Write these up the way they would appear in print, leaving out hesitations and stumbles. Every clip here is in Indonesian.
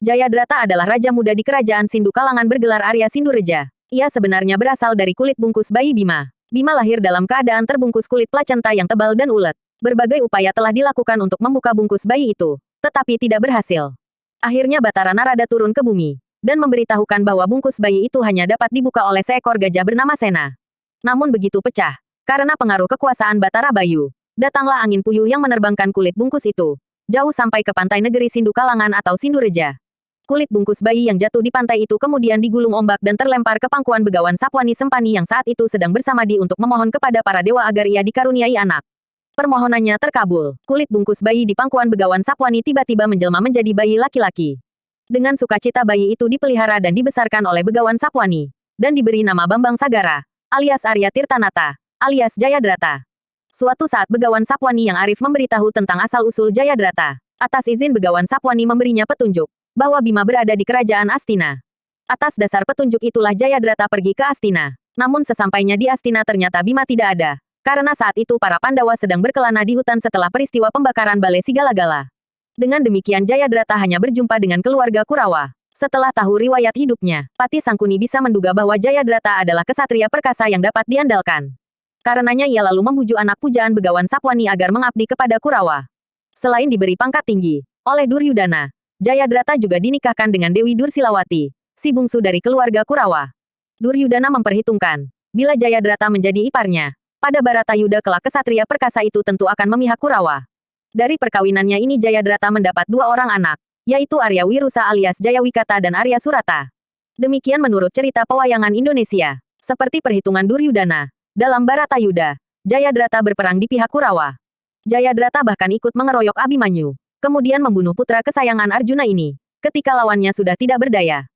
Jayadrata adalah raja muda di kerajaan Sindu kalangan bergelar Arya Sindureja. Ia sebenarnya berasal dari kulit bungkus bayi Bima. Bima lahir dalam keadaan terbungkus kulit plasenta yang tebal dan ulet. Berbagai upaya telah dilakukan untuk membuka bungkus bayi itu, tetapi tidak berhasil. Akhirnya Batara Narada turun ke bumi dan memberitahukan bahwa bungkus bayi itu hanya dapat dibuka oleh seekor gajah bernama Sena. Namun begitu pecah, karena pengaruh kekuasaan Batara Bayu, datanglah angin puyuh yang menerbangkan kulit bungkus itu, jauh sampai ke pantai negeri Sindu Kalangan atau Sindureja. Kulit bungkus bayi yang jatuh di pantai itu kemudian digulung ombak dan terlempar ke pangkuan Begawan Sapwani Sempani yang saat itu sedang bersamadi untuk memohon kepada para dewa agar ia dikaruniai anak. Permohonannya terkabul. Kulit bungkus bayi di pangkuan Begawan Sapwani tiba-tiba menjelma menjadi bayi laki-laki. Dengan sukacita bayi itu dipelihara dan dibesarkan oleh Begawan Sapwani, dan diberi nama Bambang Sagara, alias Arya Tirtanata, alias Jayadrata. Suatu saat Begawan Sapwani yang arif memberitahu tentang asal-usul Jayadrata. Atas izin Begawan Sapwani memberinya petunjuk, bahwa Bima berada di kerajaan Astina. Atas dasar petunjuk itulah Jayadrata pergi ke Astina. Namun sesampainya di Astina ternyata Bima tidak ada. Karena saat itu para Pandawa sedang berkelana di hutan setelah peristiwa pembakaran Balai Sigala-gala. Dengan demikian Jayadrata hanya berjumpa dengan keluarga Kurawa. Setelah tahu riwayat hidupnya, Pati Sangkuni bisa menduga bahwa Jayadrata adalah kesatria perkasa yang dapat diandalkan. Karenanya ia lalu membujuk anak pujaan Begawan Sapwani agar mengabdi kepada Kurawa. Selain diberi pangkat tinggi oleh Duryudana, Jayadrata juga dinikahkan dengan Dewi Dursilawati, si bungsu dari keluarga Kurawa. Duryudana memperhitungkan, bila Jayadrata menjadi iparnya, pada Baratayuda kelak kesatria perkasa itu tentu akan memihak Kurawa. Dari perkawinannya ini Jayadrata mendapat 2 orang anak, yaitu Arya Wirusa alias Jayawikata dan Arya Surata. Demikian menurut cerita pewayangan Indonesia. Seperti perhitungan Duryudana, dalam Baratayuda, Jayadrata berperang di pihak Kurawa. Jayadrata bahkan ikut mengeroyok Abimanyu, kemudian membunuh putra kesayangan Arjuna ini, ketika lawannya sudah tidak berdaya.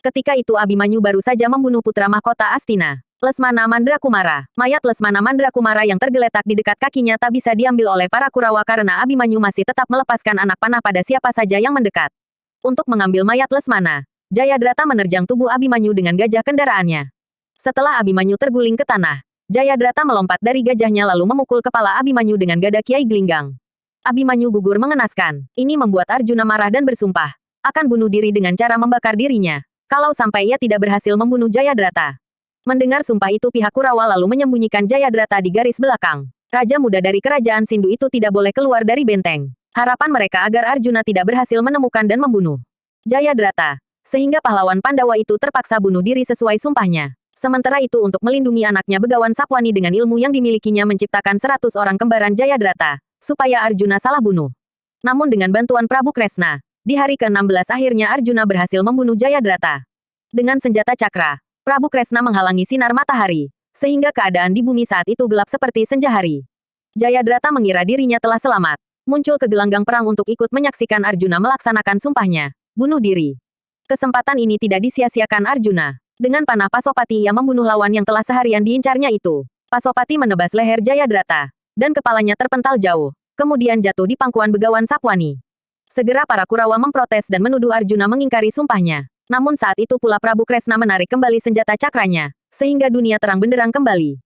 Ketika itu Abimanyu baru saja membunuh putra mahkota Astina, Lesmana Mandrakumara. Mayat Lesmana Mandrakumara yang tergeletak di dekat kakinya tak bisa diambil oleh para Kurawa karena Abimanyu masih tetap melepaskan anak panah pada siapa saja yang mendekat. Untuk mengambil mayat Lesmana, Jayadrata menerjang tubuh Abimanyu dengan gajah kendaraannya. Setelah Abimanyu terguling ke tanah, Jayadrata melompat dari gajahnya lalu memukul kepala Abimanyu dengan gada Kiai Glinggang. Abimanyu gugur mengenaskan. Ini membuat Arjuna marah dan bersumpah akan bunuh diri dengan cara membakar dirinya, kalau sampai ia tidak berhasil membunuh Jayadrata. Mendengar sumpah itu pihak Kurawa lalu menyembunyikan Jayadrata di garis belakang. Raja muda dari kerajaan Sindu itu tidak boleh keluar dari benteng. Harapan mereka agar Arjuna tidak berhasil menemukan dan membunuh Jayadrata. Sehingga pahlawan Pandawa itu terpaksa bunuh diri sesuai sumpahnya. Sementara itu untuk melindungi anaknya Begawan Sapwani dengan ilmu yang dimilikinya menciptakan 100 orang kembaran Jayadrata, supaya Arjuna salah bunuh. Namun dengan bantuan Prabu Kresna, di hari ke-16 akhirnya Arjuna berhasil membunuh Jayadrata. Dengan senjata cakra, Prabu Kresna menghalangi sinar matahari, sehingga keadaan di bumi saat itu gelap seperti senja hari. Jayadrata mengira dirinya telah selamat, muncul ke gelanggang perang untuk ikut menyaksikan Arjuna melaksanakan sumpahnya, bunuh diri. Kesempatan ini tidak disia-siakan Arjuna. Dengan panah Pasopati ia membunuh lawan yang telah seharian diincarnya itu. Pasopati menebas leher Jayadrata, dan kepalanya terpental jauh, kemudian jatuh di pangkuan Begawan Sapwani. Segera para Kurawa memprotes dan menuduh Arjuna mengingkari sumpahnya. Namun saat itu pula Prabu Kresna menarik kembali senjata cakranya, sehingga dunia terang benderang kembali.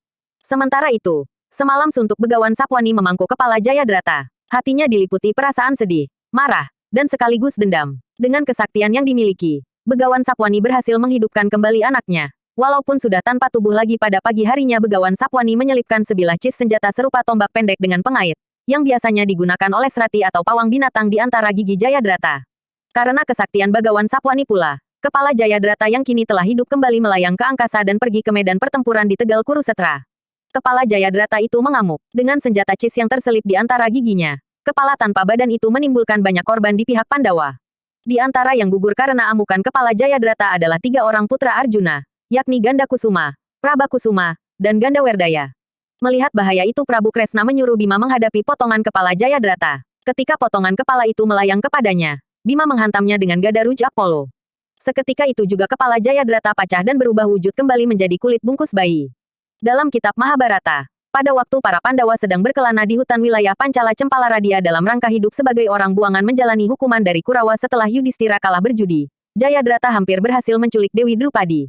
Sementara itu, semalam suntuk Begawan Sapwani memangku kepala Jayadrata. Hatinya diliputi perasaan sedih, marah, dan sekaligus dendam. Dengan kesaktian yang dimiliki, Begawan Sapwani berhasil menghidupkan kembali anaknya. Walaupun sudah tanpa tubuh lagi pada pagi harinya Begawan Sapwani menyelipkan sebilah cis senjata serupa tombak pendek dengan pengait, yang biasanya digunakan oleh serati atau pawang binatang di antara gigi Jayadrata. Karena kesaktian Begawan Sapwani pula, kepala Jayadrata yang kini telah hidup kembali melayang ke angkasa dan pergi ke medan pertempuran di Tegal Kurusetra. Kepala Jayadrata itu mengamuk. Dengan senjata cis yang terselip di antara giginya, kepala tanpa badan itu menimbulkan banyak korban di pihak Pandawa. Di antara yang gugur karena amukan kepala Jayadrata adalah 3 orang putra Arjuna, yakni Gandakusuma, Prabakusuma, dan Gandawerdaya. Melihat bahaya itu Prabu Kresna menyuruh Bima menghadapi potongan kepala Jayadrata. Ketika potongan kepala itu melayang kepadanya, Bima menghantamnya dengan gada rujak polo. Seketika itu juga kepala Jayadrata pecah dan berubah wujud kembali menjadi kulit bungkus bayi. Dalam kitab Mahabharata, pada waktu para Pandawa sedang berkelana di hutan wilayah Pancala Cempalaradia dalam rangka hidup sebagai orang buangan menjalani hukuman dari Kurawa setelah Yudhistira kalah berjudi, Jayadrata hampir berhasil menculik Dewi Drupadi.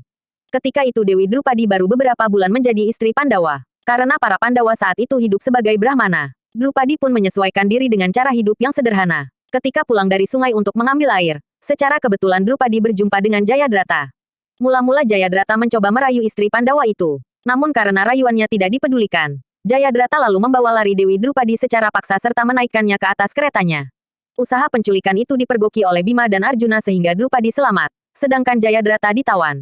Ketika itu Dewi Drupadi baru beberapa bulan menjadi istri Pandawa. Karena para Pandawa saat itu hidup sebagai Brahmana, Drupadi pun menyesuaikan diri dengan cara hidup yang sederhana. Ketika pulang dari sungai untuk mengambil air, Secara kebetulan Drupadi berjumpa dengan Jayadrata. Mula-mula Jayadrata mencoba merayu istri Pandawa itu. Namun karena rayuannya tidak dipedulikan, Jayadrata lalu membawa lari Dewi Drupadi secara paksa serta menaikkannya ke atas keretanya. Usaha penculikan itu dipergoki oleh Bima dan Arjuna sehingga Drupadi selamat, sedangkan Jayadrata ditawan.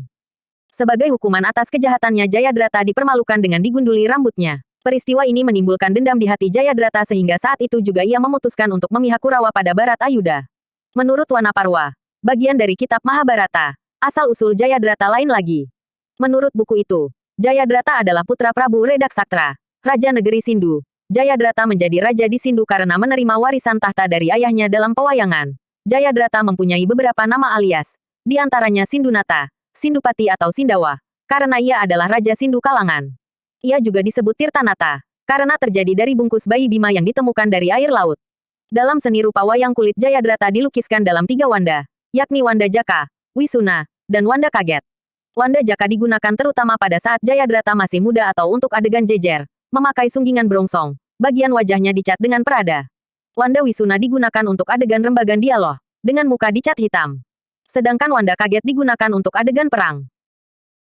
Sebagai hukuman atas kejahatannya Jayadrata dipermalukan dengan digunduli rambutnya. Peristiwa ini menimbulkan dendam di hati Jayadrata sehingga saat itu juga ia memutuskan untuk memihak Kurawa pada Barat Ayuda. Menurut Wanaparwa, bagian dari kitab Mahabharata, asal-usul Jayadrata lain lagi. Menurut buku itu, Jayadrata adalah putra Prabu Redaksaktra, Raja Negeri Sindu. Jayadrata menjadi raja di Sindu karena menerima warisan tahta dari ayahnya dalam pewayangan. Jayadrata mempunyai beberapa nama alias, di antaranya Sindunata, Sindupati atau Sindawa, karena ia adalah Raja Sindu Kalangan. Ia juga disebut Tirtanata, karena terjadi dari bungkus bayi Bima yang ditemukan dari air laut. Dalam seni rupa wayang kulit Jayadrata dilukiskan dalam 3 wanda, yakni Wanda Jaka, Wisuna, dan Wanda Kaget. Wanda Jaka digunakan terutama pada saat Jayadrata masih muda atau untuk adegan jejer, memakai sunggingan brongsong, bagian wajahnya dicat dengan perada. Wanda Wisuna digunakan untuk adegan rembagan dialog, dengan muka dicat hitam. Sedangkan Wanda Kaget digunakan untuk adegan perang.